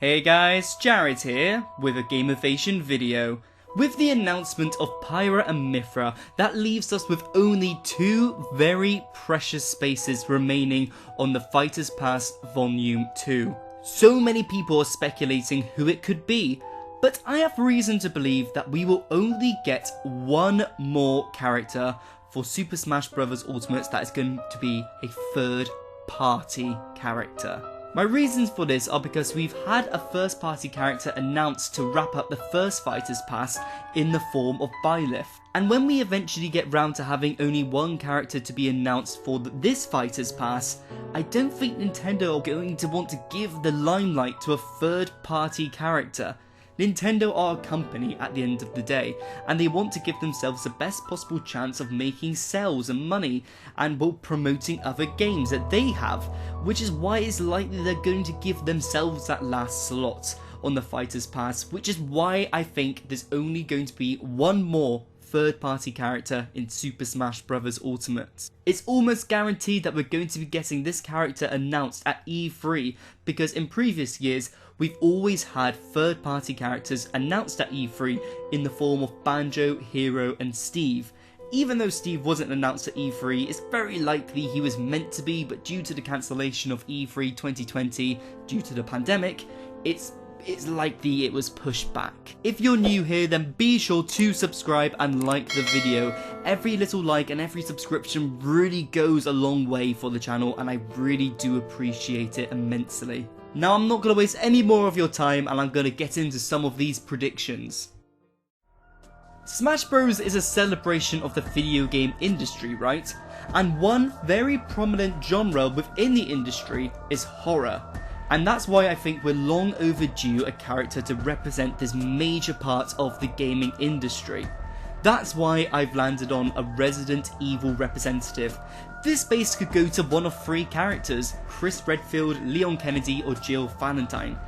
Hey guys, Jared here with a Gamification video. With the announcement of Pyra and Mithra, that leaves us with only two very precious spaces remaining on the Fighters Pass Volume 2. So many people are speculating who it could be, but I have reason to believe that we will only get one more character for Super Smash Bros. Ultimate that is going to be a third party character. My reasons for this are because we've had a first party character announced to wrap up the first Fighters Pass in the form of Byleth. And when we eventually get round to having only one character to be announced for this Fighters Pass, I don't think Nintendo are going to want to give the limelight to a third party character. Nintendo are a company at the end of the day, and they want to give themselves the best possible chance of making sales and money, and while promoting other games that they have, which is why it's likely they're going to give themselves that last slot on the Fighters Pass, which is why I think there's only going to be one more third-party character in Super Smash Bros. Ultimate. It's almost guaranteed that we're going to be getting this character announced at E3, because in previous years, we've always had third-party characters announced at E3 in the form of Banjo, Hero, and Steve. Even though Steve wasn't announced at E3, it's very likely he was meant to be, but due to the cancellation of E3 2020 due to the pandemic, it's likely it was pushed back. If you're new here, then be sure to subscribe and like the video. Every little like and every subscription really goes a long way for the channel, and I really do appreciate it immensely. Now I'm not going to waste any more of your time, and I'm going to get into some of these predictions. Smash Bros is a celebration of the video game industry, right? And one very prominent genre within the industry is horror. And that's why I think we're long overdue a character to represent this major part of the gaming industry. That's why I've landed on a Resident Evil representative. This space could go to one of three characters: Chris Redfield, Leon Kennedy, or Jill Valentine.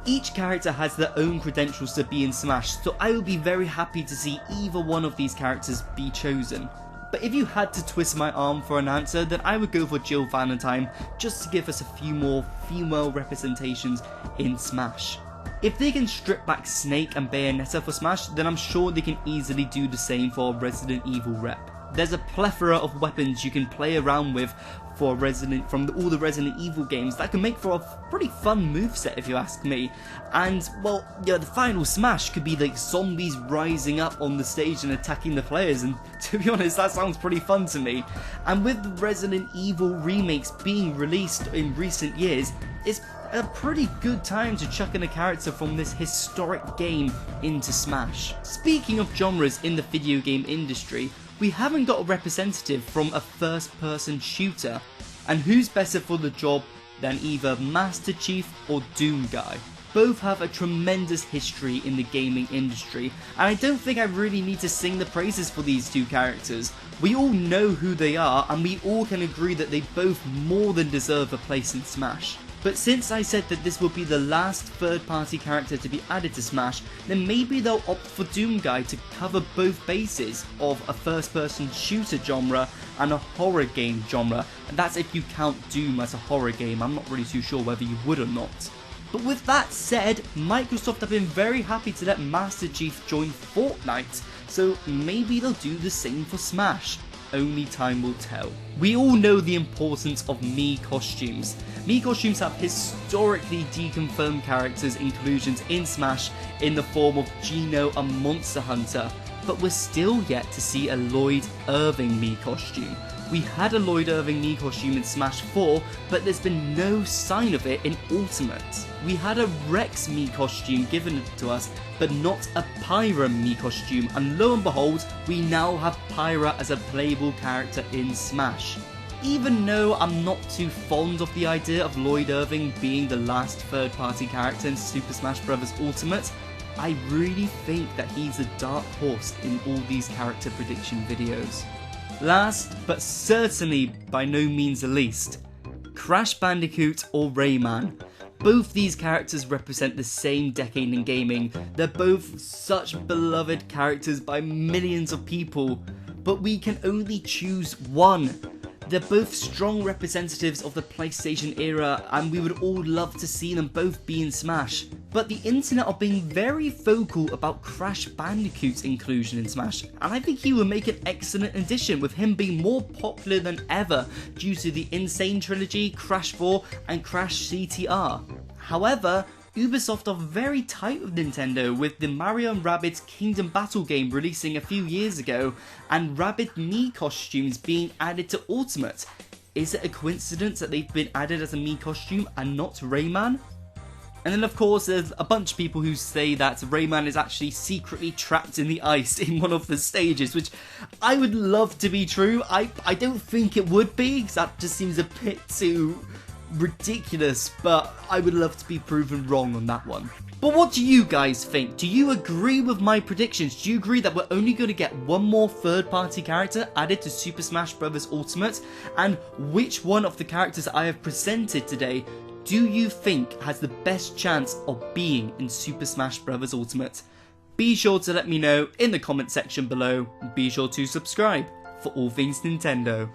Each character has their own credentials to be in Smash, so I would be very happy to see either one of these characters be chosen. But if you had to twist my arm for an answer, then I would go for Jill Valentine, just to give us a few more female representations in Smash. If they can strip back Snake and Bayonetta for Smash, then I'm sure they can easily do the same for a Resident Evil rep. There's a plethora of weapons you can play around with for from all the Resident Evil games that can make for a pretty fun moveset if you ask me. And, well, yeah, the final Smash could be like zombies rising up on the stage and attacking the players, and to be honest, that sounds pretty fun to me. And with the Resident Evil remakes being released in recent years, it's a pretty good time to chuck in a character from this historic game into Smash. Speaking of genres in the video game industry, we haven't got a representative from a first-person shooter, and who's better for the job than either Master Chief or Doom Guy? Both have a tremendous history in the gaming industry, and I don't think I really need to sing the praises for these two characters. We all know who they are, and we all can agree that they both more than deserve a place in Smash. But since I said that this will be the last third-party character to be added to Smash, then maybe they'll opt for Doom Guy to cover both bases of a first-person shooter genre and a horror game genre. And that's if you count Doom as a horror game. I'm not really too sure whether you would or not. But with that said, Microsoft have been very happy to let Master Chief join Fortnite, so maybe they'll do the same for Smash. Only time will tell. We all know the importance of Mii costumes. Mii costumes have historically deconfirmed characters' inclusions in Smash in the form of Geno and Monster Hunter, but we're still yet to see a Lloyd Irving Mii costume. We had a Lloyd Irving Mii costume in Smash 4, but there's been no sign of it in Ultimate. We had a Rex Mii costume given to us, but not a Pyra Mii costume, and lo and behold, we now have Pyra as a playable character in Smash. Even though I'm not too fond of the idea of Lloyd Irving being the last third-party character in Super Smash Bros. Ultimate, I really think that he's a dark horse in all these character prediction videos. Last, but certainly by no means the least, Crash Bandicoot or Rayman. Both these characters represent the same decade in gaming. They're both such beloved characters by millions of people, but we can only choose one. They're both strong representatives of the PlayStation era, and we would all love to see them both be in Smash. But the internet are being very vocal about Crash Bandicoot's inclusion in Smash, and I think he would make an excellent addition, with him being more popular than ever due to the Insane Trilogy, Crash 4 and Crash CTR. However, Ubisoft are very tight with Nintendo, with the Mario & Rabbids Kingdom Battle game releasing a few years ago, and Rabbid Mii costumes being added to Ultimate. Is it a coincidence that they've been added as a Mii costume and not Rayman? And then of course there's a bunch of people who say that Rayman is actually secretly trapped in the ice in one of the stages, which I would love to be true. I don't think it would be, because that just seems a bit too ridiculous, but I would love to be proven wrong on that one. But what do you guys think? Do you agree with my predictions? Do you agree that we're only going to get one more third-party character added to Super Smash Bros. Ultimate? And which one of the characters I have presented today do you think has the best chance of being in Super Smash Bros. Ultimate? Be sure to let me know in the comment section below, and be sure to subscribe for all things Nintendo.